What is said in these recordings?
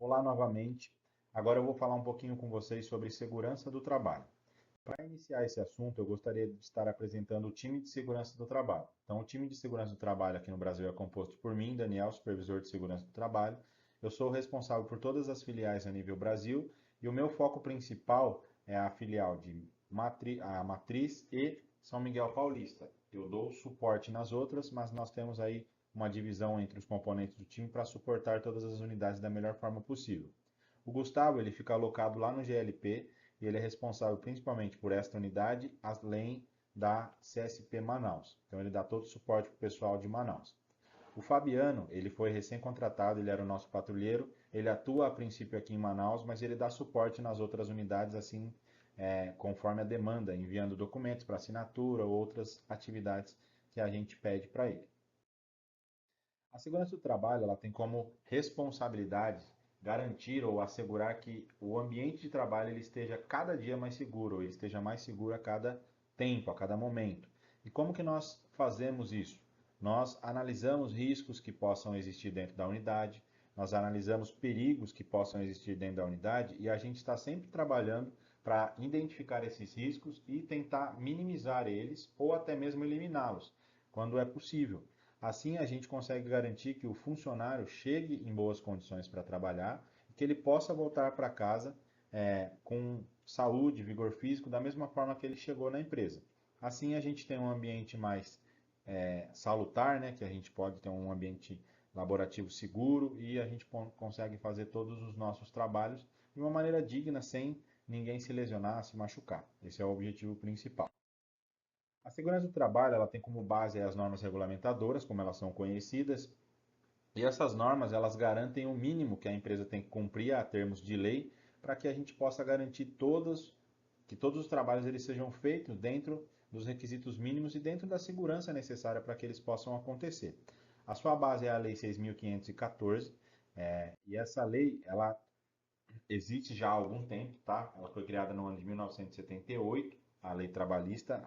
Olá novamente. Agora eu vou falar um pouquinho com vocês sobre segurança do trabalho. Para iniciar esse assunto, eu gostaria de estar apresentando o time de segurança do trabalho. Então, o time de segurança do trabalho aqui no Brasil é composto por mim, Daniel, supervisor de segurança do trabalho. Eu sou o responsável por todas as filiais a nível Brasil e o meu foco principal é a filial de a Matriz e São Miguel Paulista. Eu dou suporte nas outras, mas nós temos aí uma divisão entre os componentes do time para suportar todas as unidades da melhor forma possível. O Gustavo ele fica alocado lá no GLP e ele é responsável principalmente por esta unidade, além da CSP Manaus. Então ele dá todo o suporte para o pessoal de Manaus. O Fabiano, ele foi recém-contratado, ele era o nosso patrulheiro, ele atua a princípio aqui em Manaus, mas ele dá suporte nas outras unidades, assim, conforme a demanda, enviando documentos para assinatura ou outras atividades que a gente pede para ele. A segurança do trabalho ela tem como responsabilidade garantir ou assegurar que o ambiente de trabalho ele esteja cada dia mais seguro, ou ele esteja mais seguro a cada tempo, a cada momento. E como que nós fazemos isso? Nós analisamos riscos que possam existir dentro da unidade, nós analisamos perigos que possam existir dentro da unidade e a gente está sempre trabalhando para identificar esses riscos e tentar minimizar eles ou até mesmo eliminá-los, quando é possível. Assim, a gente consegue garantir que o funcionário chegue em boas condições para trabalhar e que ele possa voltar para casa com saúde, vigor físico, da mesma forma que ele chegou na empresa. Assim, a gente tem um ambiente mais salutar, né, que a gente pode ter um ambiente laborativo seguro e a gente consegue fazer todos os nossos trabalhos de uma maneira digna, sem ninguém se lesionar, se machucar. Esse é o objetivo principal. A segurança do trabalho ela tem como base as normas regulamentadoras, como elas são conhecidas, e essas normas elas garantem o mínimo que a empresa tem que cumprir a termos de lei para que a gente possa garantir que todos os trabalhos eles sejam feitos dentro dos requisitos mínimos e dentro da segurança necessária para que eles possam acontecer. A sua base é a Lei 6.514, e essa lei ela existe já há algum tempo, tá? Ela foi criada no ano de 1978, a lei trabalhista,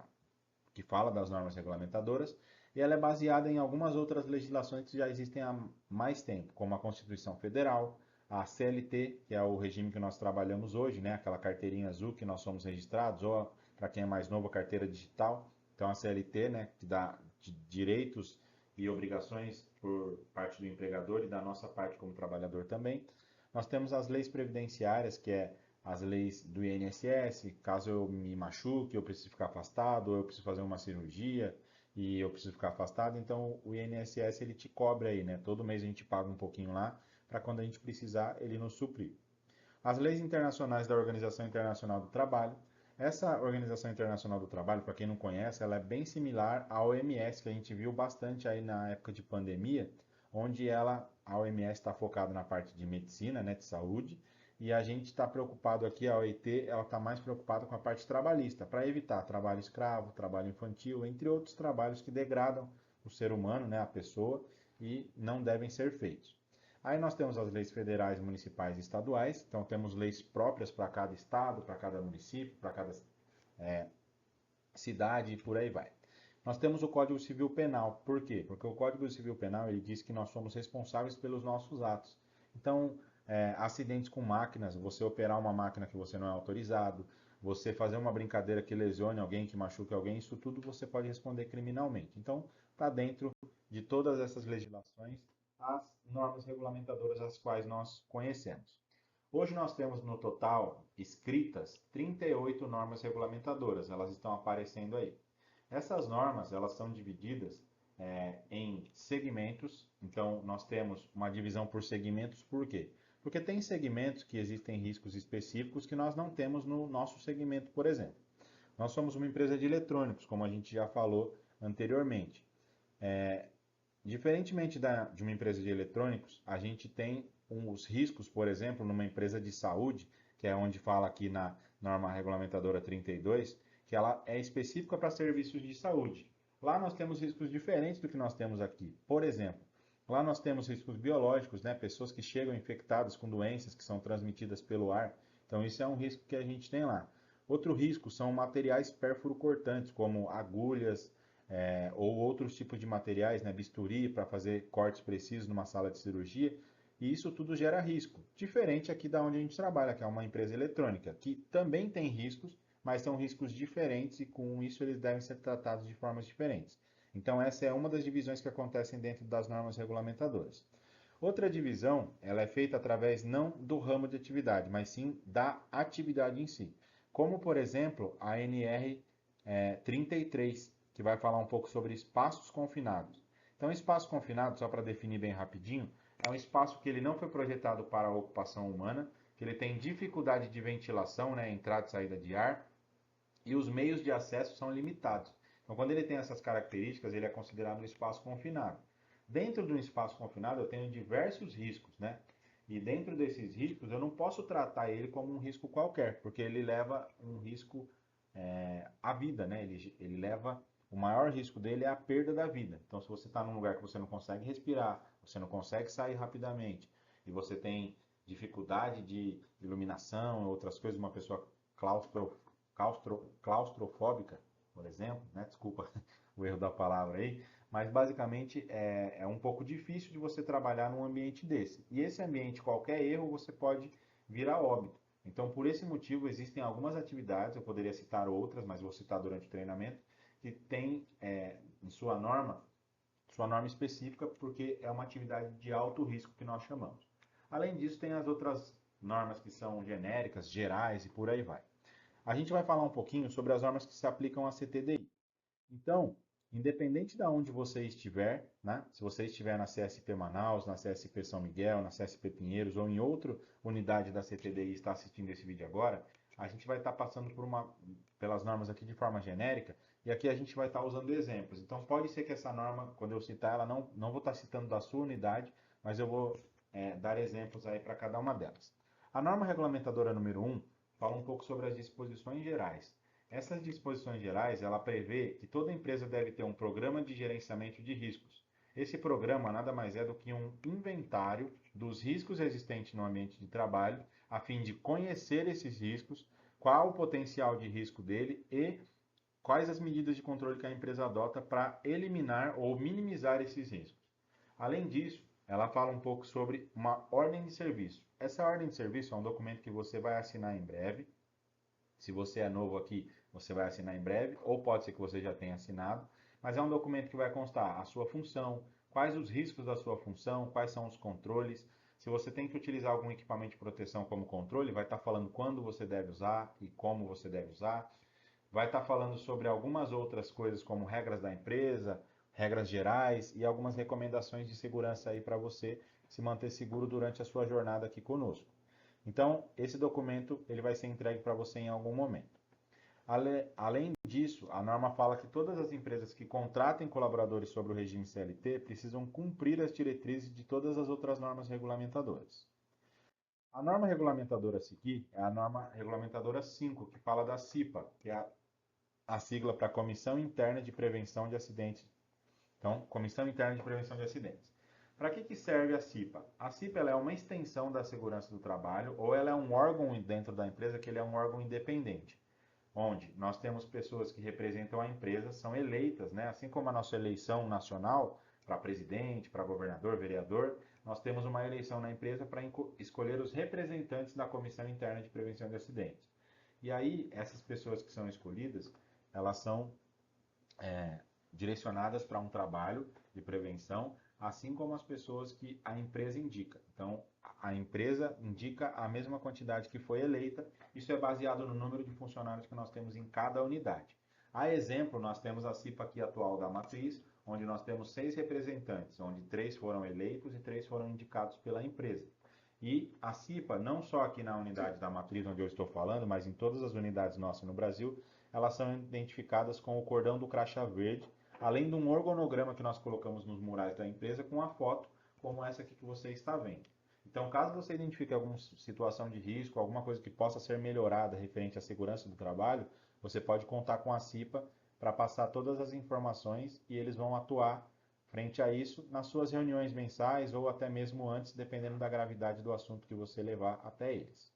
que fala das normas regulamentadoras, e ela é baseada em algumas outras legislações que já existem há mais tempo, como a Constituição Federal, a CLT, que é o regime que nós trabalhamos hoje, né? Aquela carteirinha azul que nós somos registrados, ou para quem é mais novo, a carteira digital. Então a CLT, né, que dá direitos e obrigações por parte do empregador e da nossa parte como trabalhador também. Nós temos as leis previdenciárias, que é as leis do INSS, caso eu me machuque, eu preciso ficar afastado, ou eu preciso fazer uma cirurgia e eu preciso ficar afastado, então o INSS ele te cobre aí, né? Todo mês a gente paga um pouquinho lá, para quando a gente precisar, ele nos suprir. As leis internacionais da Organização Internacional do Trabalho. Essa Organização Internacional do Trabalho, para quem não conhece, ela é bem similar à OMS, que a gente viu bastante aí na época de pandemia, onde a OMS está focada na parte de medicina, né, de saúde, e a gente está preocupado aqui, a OIT, ela está mais preocupada com a parte trabalhista, para evitar trabalho escravo, trabalho infantil, entre outros trabalhos que degradam o ser humano, né, a pessoa, e não devem ser feitos. Aí nós temos as leis federais, municipais e estaduais, então temos leis próprias para cada estado, para cada município, para cada cidade e por aí vai. Nós temos o Código Civil Penal. Por quê? Porque o Código Civil Penal ele diz que nós somos responsáveis pelos nossos atos. Então, acidentes com máquinas, você operar uma máquina que você não é autorizado, você fazer uma brincadeira que lesione alguém, que machuque alguém, isso tudo você pode responder criminalmente. Então, está dentro de todas essas legislações as normas regulamentadoras as quais nós conhecemos. Hoje nós temos no total escritas 38 normas regulamentadoras, elas estão aparecendo aí. Essas normas elas são divididas em segmentos, então nós temos uma divisão por segmentos, por quê? Porque tem segmentos que existem riscos específicos que nós não temos no nosso segmento, por exemplo. Nós somos uma empresa de eletrônicos, como a gente já falou anteriormente. Diferentemente de uma empresa de eletrônicos, a gente tem os riscos, por exemplo, numa empresa de saúde, que é onde fala aqui na norma regulamentadora 32, que ela é específica para serviços de saúde. Lá nós temos riscos diferentes do que nós temos aqui. Por exemplo, lá nós temos riscos biológicos, né? Pessoas que chegam infectadas com doenças que são transmitidas pelo ar. Então, isso é um risco que a gente tem lá. Outro risco são materiais pérfuro-cortantes, como agulhas, ou outros tipos de materiais, né, bisturi para fazer cortes precisos numa sala de cirurgia. E isso tudo gera risco, diferente aqui da onde a gente trabalha, que é uma empresa eletrônica, que também tem riscos, mas são riscos diferentes e com isso eles devem ser tratados de formas diferentes. Então essa é uma das divisões que acontecem dentro das normas regulamentadoras. Outra divisão, ela é feita através não do ramo de atividade, mas sim da atividade em si. Como, por exemplo, a NR 33, que vai falar um pouco sobre espaços confinados. Então, espaço confinado, só para definir bem rapidinho, é um espaço que ele não foi projetado para a ocupação humana, que ele tem dificuldade de ventilação, né, entrada e saída de ar, e os meios de acesso são limitados. Então, quando ele tem essas características, ele é considerado um espaço confinado. Dentro de um espaço confinado, eu tenho diversos riscos, né? E dentro desses riscos, eu não posso tratar ele como um risco qualquer, porque ele leva um risco à vida, né? Ele leva, o maior risco dele é a perda da vida. Então, se você está num lugar que você não consegue respirar, você não consegue sair rapidamente, e você tem dificuldade de iluminação, outras coisas, uma pessoa claustrofóbica, por exemplo, né? Desculpa o erro da palavra aí, mas basicamente é um pouco difícil de você trabalhar num ambiente desse. E esse ambiente, qualquer erro, você pode vir a óbito. Então, por esse motivo, existem algumas atividades, eu poderia citar outras, mas vou citar durante o treinamento, que tem em sua norma específica, porque é uma atividade de alto risco que nós chamamos. Além disso, tem as outras normas que são genéricas, gerais e por aí vai. A gente vai falar um pouquinho sobre as normas que se aplicam à CTDI. Então, independente de onde você estiver, né? Se você estiver na CSP Manaus, na CSP São Miguel, na CSP Pinheiros ou em outra unidade da CTDI e está assistindo esse vídeo agora, a gente vai estar passando pelas normas aqui de forma genérica e aqui a gente vai estar usando exemplos. Então, pode ser que essa norma, quando eu citar ela, não vou estar citando da sua unidade, mas eu vou dar exemplos aí para cada uma delas. A norma regulamentadora número 1 fala um pouco sobre as disposições gerais. Essas disposições gerais, ela prevê que toda empresa deve ter um programa de gerenciamento de riscos. Esse programa nada mais é do que um inventário dos riscos existentes no ambiente de trabalho, a fim de conhecer esses riscos, qual o potencial de risco dele e quais as medidas de controle que a empresa adota para eliminar ou minimizar esses riscos. Além disso, ela fala um pouco sobre uma ordem de serviço. Essa ordem de serviço é um documento que você vai assinar em breve. Se você é novo aqui, você vai assinar em breve, ou pode ser que você já tenha assinado, mas é um documento que vai constar a sua função, quais os riscos da sua função, quais são os controles. Se você tem que utilizar algum equipamento de proteção como controle, vai estar falando quando você deve usar e como você deve usar. Vai estar falando sobre algumas outras coisas como regras da empresa, regras gerais e algumas recomendações de segurança aí para você se manter seguro durante a sua jornada aqui conosco. Então, esse documento ele vai ser entregue para você em algum momento. Além disso, a norma fala que todas as empresas que contratem colaboradores sobre o regime CLT precisam cumprir as diretrizes de todas as outras normas regulamentadoras. A norma regulamentadora a seguir é a norma regulamentadora 5, que fala da CIPA, que é a sigla para Comissão Interna de Prevenção de Acidentes. Então, Comissão Interna de Prevenção de Acidentes. Para que serve a CIPA? A CIPA ela é uma extensão da segurança do trabalho ou ela é um órgão dentro da empresa que ele é um órgão independente, onde nós temos pessoas que representam a empresa, são eleitas, né? Assim como a nossa eleição nacional para presidente, para governador, vereador, nós temos uma eleição na empresa para escolher os representantes da Comissão Interna de Prevenção de Acidentes. E aí, essas pessoas que são escolhidas, elas são direcionadas para um trabalho de prevenção, assim como as pessoas que a empresa indica. Então, a empresa indica a mesma quantidade que foi eleita, isso é baseado no número de funcionários que nós temos em cada unidade. A exemplo, nós temos a CIPA aqui atual da Matriz, onde nós temos 6 representantes, onde 3 foram eleitos e 3 foram indicados pela empresa. E a CIPA, não só aqui na unidade da Matriz, onde eu estou falando, mas em todas as unidades nossas no Brasil, elas são identificadas com o cordão do crachá verde, além de um organograma que nós colocamos nos murais da empresa com a foto, como essa aqui que você está vendo. Então, caso você identifique alguma situação de risco, alguma coisa que possa ser melhorada referente à segurança do trabalho, você pode contar com a CIPA para passar todas as informações e eles vão atuar frente a isso nas suas reuniões mensais ou até mesmo antes, dependendo da gravidade do assunto que você levar até eles.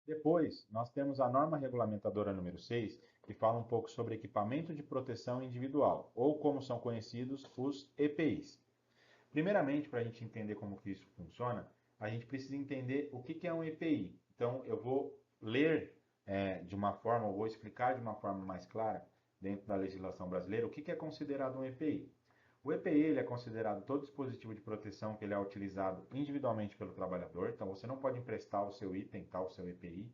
Depois, nós temos a norma regulamentadora número 6, que fala um pouco sobre equipamento de proteção individual, ou como são conhecidos, os EPIs. Primeiramente, para a gente entender como que isso funciona, a gente precisa entender o que é um EPI. Então, eu vou ler de uma forma, eu vou explicar de uma forma mais clara, dentro da legislação brasileira, o que é considerado um EPI. O EPI ele é considerado todo dispositivo de proteção que ele é utilizado individualmente pelo trabalhador, então você não pode emprestar o seu item, tá, o seu EPI,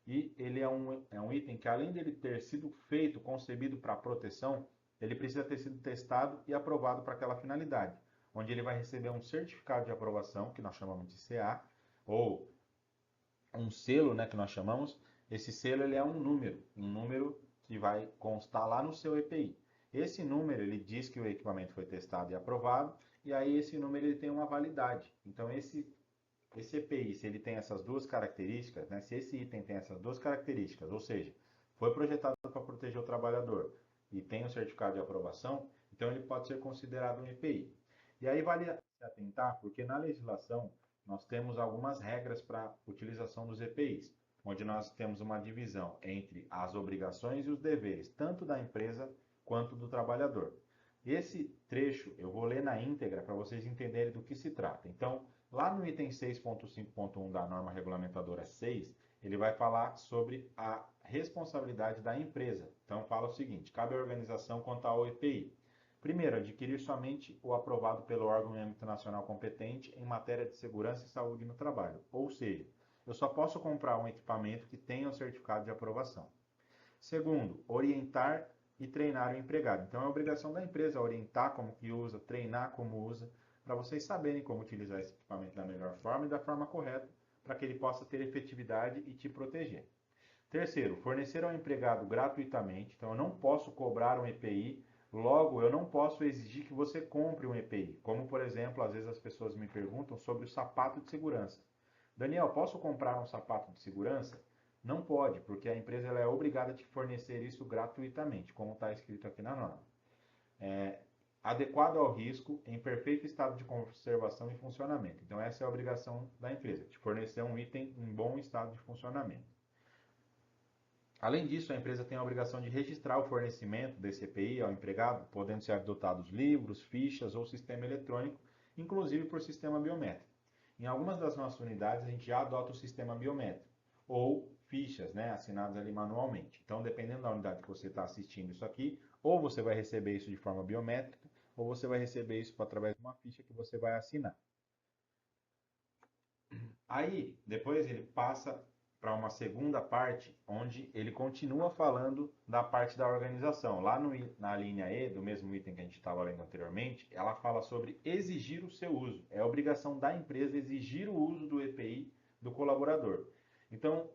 e ele é um item que, além dele ter sido feito, concebido para proteção, ele precisa ter sido testado e aprovado para aquela finalidade, onde ele vai receber um certificado de aprovação, que nós chamamos de CA, ou um selo, né, que nós chamamos. Esse selo ele é um número que vai constar lá no seu EPI. Esse número ele diz que o equipamento foi testado e aprovado, e aí esse número ele tem uma validade. Então esse EPI, se ele tem essas duas características, né, se esse item tem essas duas características, ou seja, foi projetado para proteger o trabalhador e tem o certificado de aprovação, então ele pode ser considerado um EPI. E aí vale se atentar, porque na legislação nós temos algumas regras para a utilização dos EPIs, onde nós temos uma divisão entre as obrigações e os deveres, tanto da empresa quanto do trabalhador. Esse trecho eu vou ler na íntegra para vocês entenderem do que se trata. Então, lá no item 6.5.1 da norma regulamentadora 6, ele vai falar sobre a responsabilidade da empresa. Então, fala o seguinte: cabe à organização quanto ao EPI. Primeiro, adquirir somente o aprovado pelo órgão em âmbito nacional competente em matéria de segurança e saúde no trabalho. Ou seja, eu só posso comprar um equipamento que tenha o certificado de aprovação. Segundo, orientar e treinar o empregado. Então é obrigação da empresa orientar como que usa, treinar como usa, para vocês saberem como utilizar esse equipamento da melhor forma e da forma correta, para que ele possa ter efetividade e te proteger. Terceiro, fornecer ao empregado gratuitamente. Então eu não posso cobrar um EPI, logo eu não posso exigir que você compre um EPI. Como por exemplo, às vezes as pessoas me perguntam sobre o sapato de segurança. Daniel, posso comprar um sapato de segurança? Não pode, porque a empresa ela é obrigada a te fornecer isso gratuitamente, como está escrito aqui na norma. Adequado ao risco, em perfeito estado de conservação e funcionamento. Então essa é a obrigação da empresa, te fornecer um item em bom estado de funcionamento. Além disso, a empresa tem a obrigação de registrar o fornecimento desse EPI ao empregado, podendo ser adotados livros, fichas ou sistema eletrônico, inclusive por sistema biométrico. Em algumas das nossas unidades, a gente já adota o sistema biométrico, ou fichas, né, assinadas ali manualmente. Então, dependendo da unidade que você está assistindo isso aqui, ou você vai receber isso de forma biométrica, ou você vai receber isso através de uma ficha que você vai assinar. Aí, depois ele passa para uma segunda parte, onde ele continua falando da parte da organização. Lá na linha E, do mesmo item que a gente estava lendo anteriormente, ela fala sobre exigir o seu uso. É obrigação da empresa exigir o uso do EPI do colaborador. Então,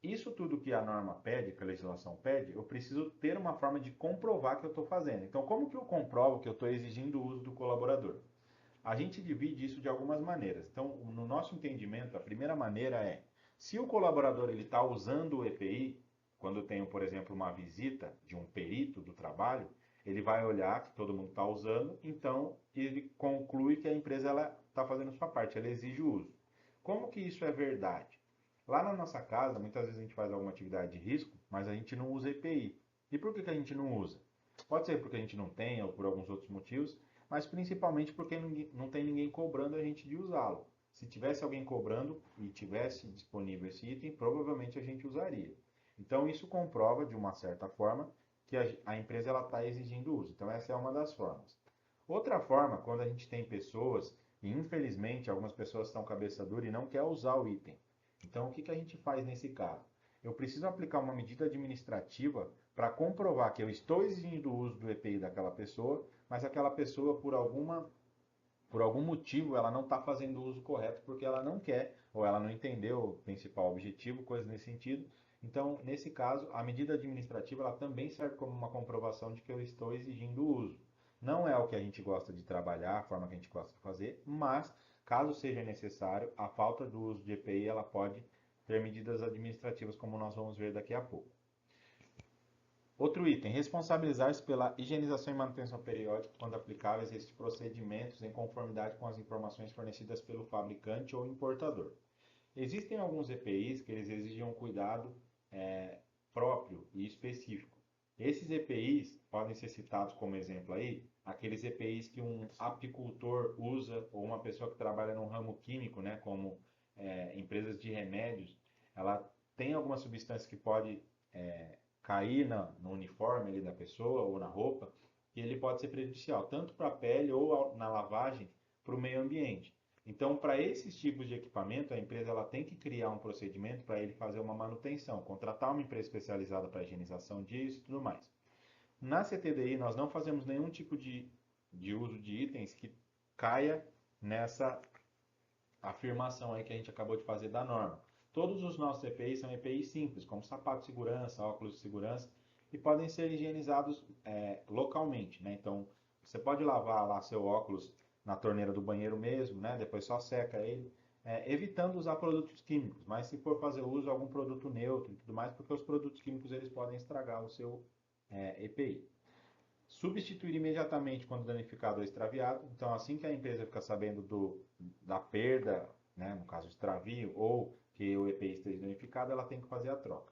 isso tudo que a norma pede, que a legislação pede, eu preciso ter uma forma de comprovar que eu estou fazendo. Então, como que eu comprovo que eu estou exigindo o uso do colaborador? A gente divide isso de algumas maneiras. Então, no nosso entendimento, a primeira maneira é, se o colaborador ele está usando o EPI, quando eu tenho, por exemplo, uma visita de um perito do trabalho, ele vai olhar que todo mundo está usando, então ele conclui que a empresa está fazendo a sua parte, ela exige o uso. Como que isso é verdade? Lá na nossa casa, muitas vezes a gente faz alguma atividade de risco, mas a gente não usa EPI. E por que a gente não usa? Pode ser porque a gente não tem ou por alguns outros motivos, mas principalmente porque não tem ninguém cobrando a gente de usá-lo. Se tivesse alguém cobrando e tivesse disponível esse item, provavelmente a gente usaria. Então isso comprova, de uma certa forma, que a empresa está exigindo uso. Então essa é uma das formas. Outra forma, quando a gente tem pessoas, e infelizmente algumas pessoas estão cabeça dura e não quer usar o item. Então o que a gente faz nesse caso? Eu preciso aplicar uma medida administrativa para comprovar que eu estou exigindo o uso do EPI daquela pessoa, mas aquela pessoa, por algum motivo, ela não está fazendo o uso correto porque ela não quer, ou ela não entendeu o principal objetivo, coisa nesse sentido. Então, nesse caso, a medida administrativa ela também serve como uma comprovação de que eu estou exigindo o uso. Não é o que a gente gosta de trabalhar, a forma que a gente gosta de fazer, mas, caso seja necessário, a falta do uso de EPI ela pode ter medidas administrativas, como nós vamos ver daqui a pouco. Outro item, responsabilizar-se pela higienização e manutenção periódica, quando aplicáveis, estes procedimentos em conformidade com as informações fornecidas pelo fabricante ou importador. Existem alguns EPIs que eles exigem um cuidado próprio e específico. Esses EPIs podem ser citados como exemplo aí, aqueles EPIs que um apicultor usa ou uma pessoa que trabalha no ramo químico, né, como empresas de remédios, ela tem alguma substância que pode cair no uniforme ali da pessoa ou na roupa, e ele pode ser prejudicial, tanto para a pele ou na lavagem para o meio ambiente. Então, para esses tipos de equipamento, a empresa ela tem que criar um procedimento para ele fazer uma manutenção, contratar uma empresa especializada para higienização disso e tudo mais. Na CTDI, nós não fazemos nenhum tipo de uso de itens que caia nessa afirmação aí que a gente acabou de fazer da norma. Todos os nossos EPIs são EPIs simples, como sapato de segurança, óculos de segurança, e podem ser higienizados localmente, né? Então, você pode lavar lá seu óculos na torneira do banheiro mesmo, né? Depois só seca ele, evitando usar produtos químicos. Mas se for fazer uso, algum produto neutro e tudo mais, porque os produtos químicos eles podem estragar o seu EPI. Substituir imediatamente quando danificado ou extraviado. Então, assim que a empresa fica sabendo da perda, né, no caso extravio, ou que o EPI esteja danificado, ela tem que fazer a troca.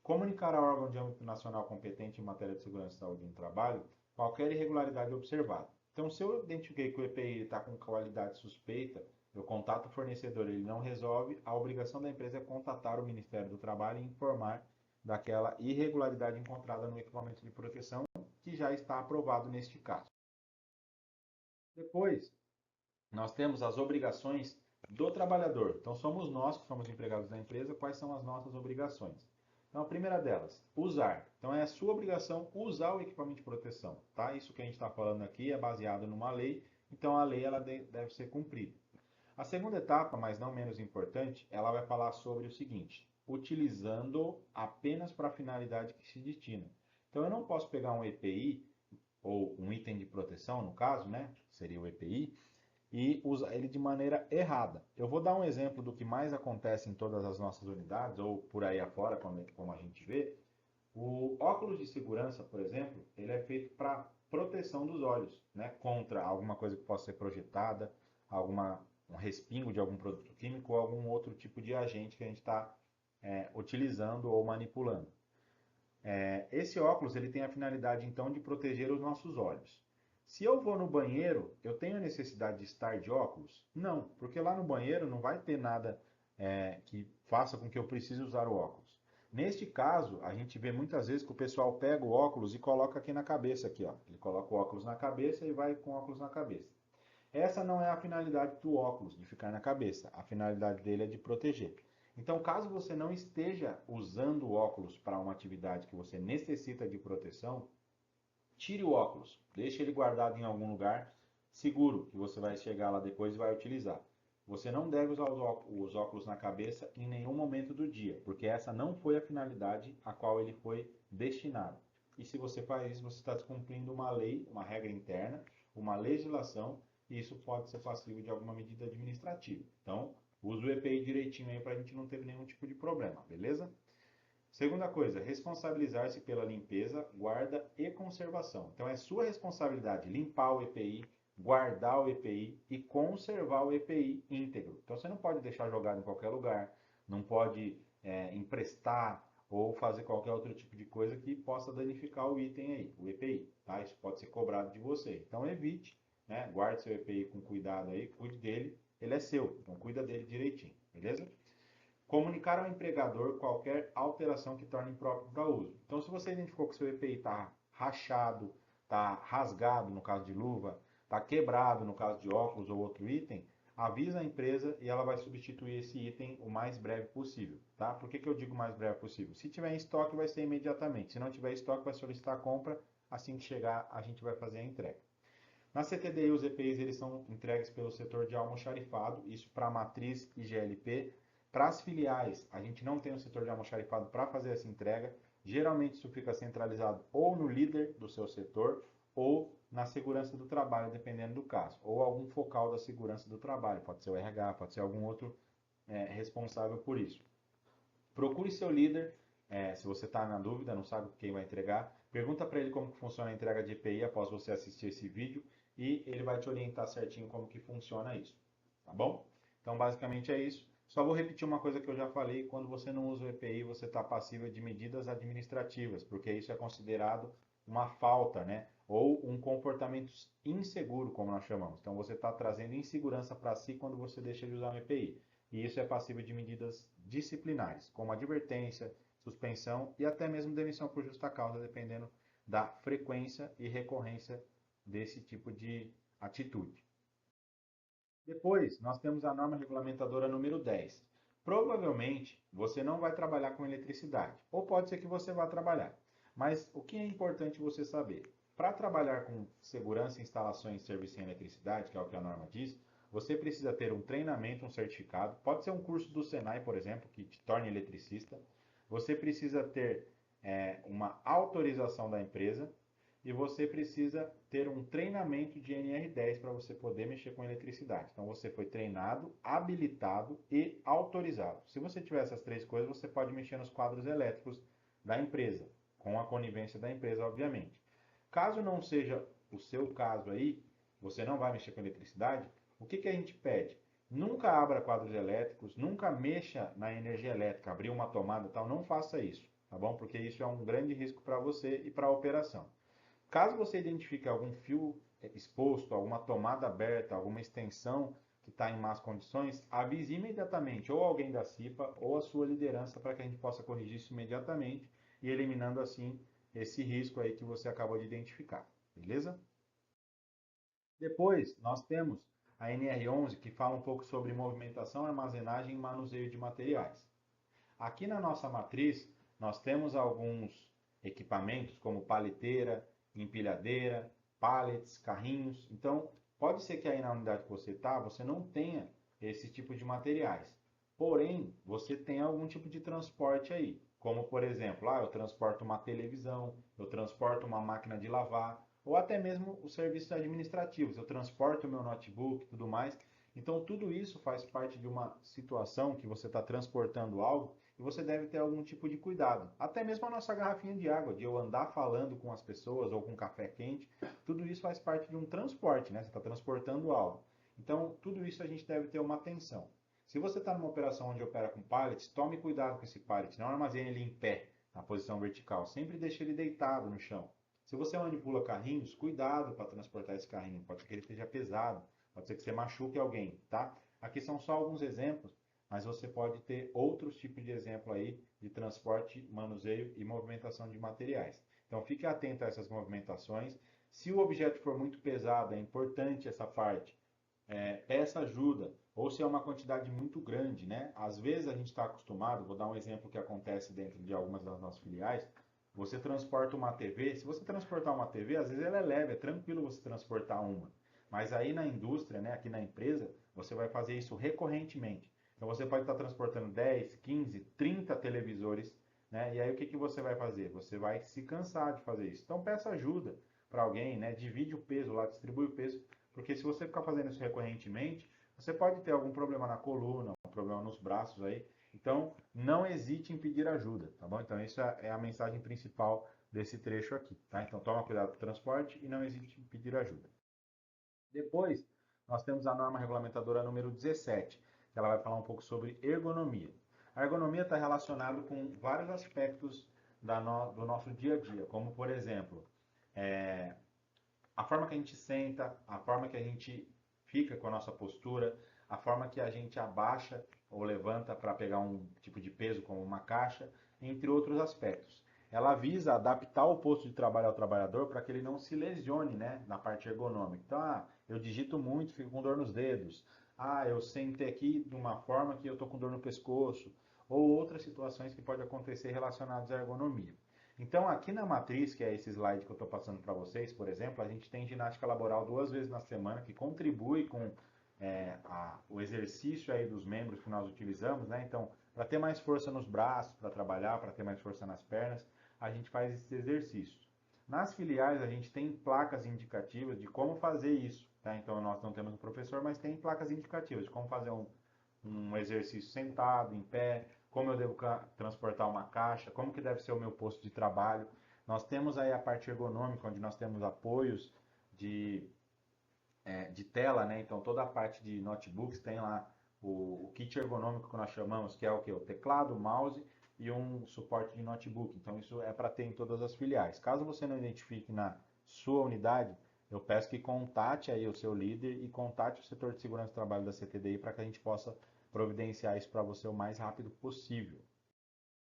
Comunicar ao órgão de âmbito nacional competente em matéria de segurança e saúde no trabalho qualquer irregularidade observada. Então, se eu identifiquei que o EPI está com qualidade suspeita, eu contato o fornecedor, ele não resolve, a obrigação da empresa é contatar o Ministério do Trabalho e informar daquela irregularidade encontrada no equipamento de proteção que já está aprovado neste caso. Depois, nós temos as obrigações do trabalhador. Então, somos nós que somos empregados da empresa, quais são as nossas obrigações? Então, a primeira delas, usar. Então, é a sua obrigação usar o equipamento de proteção. Tá? Isso que a gente está falando aqui é baseado numa lei, então a lei ela deve ser cumprida. A segunda etapa, mas não menos importante, ela vai falar sobre o seguinte, utilizando apenas para a finalidade que se destina. Então, eu não posso pegar um EPI ou um item de proteção, no caso, né, seria o EPI, e usar ele de maneira errada. Eu vou dar um exemplo do que mais acontece em todas as nossas unidades, ou por aí afora, como a gente vê. O óculos de segurança, por exemplo, ele é feito para proteção dos olhos, né, contra alguma coisa que possa ser projetada, um respingo de algum produto químico ou algum outro tipo de agente que a gente está utilizando ou manipulando. Esse óculos ele tem a finalidade então de proteger os nossos olhos. Se eu vou no banheiro, eu tenho a necessidade de estar de óculos? Não, porque lá no banheiro não vai ter nada que faça com que eu precise usar o óculos. Neste caso, a gente vê muitas vezes que o pessoal pega o óculos e coloca aqui na cabeça, aqui, ó. Ele coloca o óculos na cabeça e vai com o óculos na cabeça. Essa não é a finalidade do óculos, de ficar na cabeça. A finalidade dele é de proteger. Então, caso você não esteja usando o óculos para uma atividade que você necessita de proteção, tire o óculos, deixe ele guardado em algum lugar seguro, que você vai chegar lá depois e vai utilizar. Você não deve usar os óculos na cabeça em nenhum momento do dia, porque essa não foi a finalidade a qual ele foi destinado. E se você faz isso, você está descumprindo uma lei, uma regra interna, uma legislação, e isso pode ser passível de alguma medida administrativa. Então, use o EPI direitinho aí para a gente não ter nenhum tipo de problema, beleza? Segunda coisa, responsabilizar-se pela limpeza, guarda e conservação. Então é sua responsabilidade limpar o EPI, guardar o EPI e conservar o EPI íntegro. Então você não pode deixar jogado em qualquer lugar, não pode emprestar ou fazer qualquer outro tipo de coisa que possa danificar o item aí, o EPI. Tá? Isso pode ser cobrado de você. Então evite, né? Guarde seu EPI com cuidado aí, cuide dele, ele é seu, então cuida dele direitinho, beleza? Comunicar ao empregador qualquer alteração que torne impróprio para uso. Então, se você identificou que seu EPI está rachado, está rasgado, no caso de luva, está quebrado, no caso de óculos ou outro item, avisa a empresa e ela vai substituir esse item o mais breve possível. Tá? Por que eu digo o mais breve possível? Se tiver em estoque, vai ser imediatamente. Se não tiver estoque, vai solicitar a compra. Assim que chegar, a gente vai fazer a entrega. Na CTDI, os EPIs eles são entregues pelo setor de almoxarifado, isso para a matriz e GLP. Para as filiais, a gente não tem um setor de almoxarifado para fazer essa entrega. Geralmente isso fica centralizado ou no líder do seu setor ou na segurança do trabalho, dependendo do caso. Ou algum focal da segurança do trabalho, pode ser o RH, pode ser algum outro responsável por isso. Procure seu líder, se você está na dúvida, não sabe quem vai entregar, pergunta para ele como que funciona a entrega de EPI após você assistir esse vídeo e ele vai te orientar certinho como que funciona isso, tá bom? Então basicamente é isso. Só vou repetir uma coisa que eu já falei, quando você não usa o EPI, você está passível de medidas administrativas, porque isso é considerado uma falta, né? Ou um comportamento inseguro, como nós chamamos. Então você está trazendo insegurança para si quando você deixa de usar o EPI. E isso é passível de medidas disciplinares, como advertência, suspensão e até mesmo demissão por justa causa, dependendo da frequência e recorrência desse tipo de atitude. Depois, nós temos a norma regulamentadora número 10. Provavelmente, você não vai trabalhar com eletricidade, ou pode ser que você vá trabalhar. Mas o que é importante você saber? Para trabalhar com segurança, instalações e serviço em eletricidade, que é o que a norma diz, você precisa ter um treinamento, um certificado. Pode ser um curso do Senai, por exemplo, que te torne eletricista. Você precisa ter uma autorização da empresa e você precisa ter um treinamento de NR10 para você poder mexer com eletricidade. Então você foi treinado, habilitado e autorizado. Se você tiver essas três coisas, você pode mexer nos quadros elétricos da empresa, com a conivência da empresa, obviamente. Caso não seja o seu caso aí, você não vai mexer com eletricidade, o que, que a gente pede? Nunca abra quadros elétricos, nunca mexa na energia elétrica, abrir uma tomada e tal, não faça isso, tá bom? Porque isso é um grande risco para você e para a operação. Caso você identifique algum fio exposto, alguma tomada aberta, alguma extensão que está em más condições, avise imediatamente ou alguém da CIPA ou a sua liderança para que a gente possa corrigir isso imediatamente e eliminando assim esse risco aí que você acabou de identificar, beleza? Depois nós temos a NR11 que fala um pouco sobre movimentação, armazenagem e manuseio de materiais. Aqui na nossa matriz, nós temos alguns equipamentos como paleteira, empilhadeira, pallets, carrinhos. Então, pode ser que aí na unidade que você está, você não tenha esse tipo de materiais. Porém, você tem algum tipo de transporte aí. Como, por exemplo, eu transporto uma televisão, eu transporto uma máquina de lavar, ou até mesmo os serviços administrativos. Eu transporto o meu notebook e tudo mais. Então, tudo isso faz parte de uma situação que você está transportando algo e você deve ter algum tipo de cuidado. Até mesmo a nossa garrafinha de água, de eu andar falando com as pessoas ou com café quente, tudo isso faz parte de um transporte, né? Você está transportando algo. Então, tudo isso a gente deve ter uma atenção. Se você está numa operação onde opera com pallets, tome cuidado com esse pallet. Não armazene ele em pé, na posição vertical. Sempre deixe ele deitado no chão. Se você manipula carrinhos, cuidado para transportar esse carrinho. Pode ser que ele esteja pesado, pode ser que você machuque alguém, tá? Aqui são só alguns exemplos, mas você pode ter outros tipos de exemplo aí de transporte, manuseio e movimentação de materiais. Então fique atento a essas movimentações. Se o objeto for muito pesado, é importante essa parte. Peça ajuda, ou se é uma quantidade muito grande, né? Às vezes a gente está acostumado, vou dar um exemplo que acontece dentro de algumas das nossas filiais, você transporta uma TV, se você transportar uma TV, às vezes ela é leve, é tranquilo você transportar uma. Mas aí na indústria, né, aqui na empresa, você vai fazer isso recorrentemente. Então você pode estar transportando 10, 15, 30 televisores, né? E aí o que, que você vai fazer? Você vai se cansar de fazer isso. Então peça ajuda para alguém, né? Divide o peso lá, distribui o peso, porque se você ficar fazendo isso recorrentemente, você pode ter algum problema na coluna, um problema nos braços aí. Então, não hesite em pedir ajuda, tá bom? Então, isso é a mensagem principal desse trecho aqui, tá? Então, toma cuidado com o transporte e não hesite em pedir ajuda. Depois, nós temos a norma regulamentadora número 17, que ela vai falar um pouco sobre ergonomia. A ergonomia está relacionada com vários aspectos do nosso dia a dia, como, por exemplo, é, a forma que a gente senta, a forma que a gente fica com a nossa postura, a forma que a gente abaixa ou levanta para pegar um tipo de peso como uma caixa, entre outros aspectos. Ela visa adaptar o posto de trabalho ao trabalhador para que ele não se lesione, né, na parte ergonômica. Então, eu digito muito, fico com dor nos dedos. Eu sentei aqui de uma forma que eu estou com dor no pescoço. Ou outras situações que podem acontecer relacionadas à ergonomia. Então, aqui na matriz, que é esse slide que eu estou passando para vocês, por exemplo, a gente tem ginástica laboral 2 vezes na semana, que contribui com o exercício aí dos membros que nós utilizamos, né? Então, para ter mais força nos braços, para trabalhar, para ter mais força nas pernas, a gente faz esses exercícios. Nas filiais, a gente tem placas indicativas de como fazer isso, tá? Então, nós não temos um professor, mas tem placas indicativas de como fazer um exercício sentado, em pé, como eu devo transportar uma caixa, como que deve ser o meu posto de trabalho. Nós temos aí a parte ergonômica, onde nós temos apoios de tela, né? Então toda a parte de notebooks tem lá o kit ergonômico que nós chamamos, que é o que? O teclado, o mouse e um suporte de notebook. Então isso é para ter em todas as filiais. Caso você não identifique na sua unidade, eu peço que contate aí o seu líder e contate o setor de segurança do trabalho da CTDI para que a gente possa providenciar isso para você o mais rápido possível.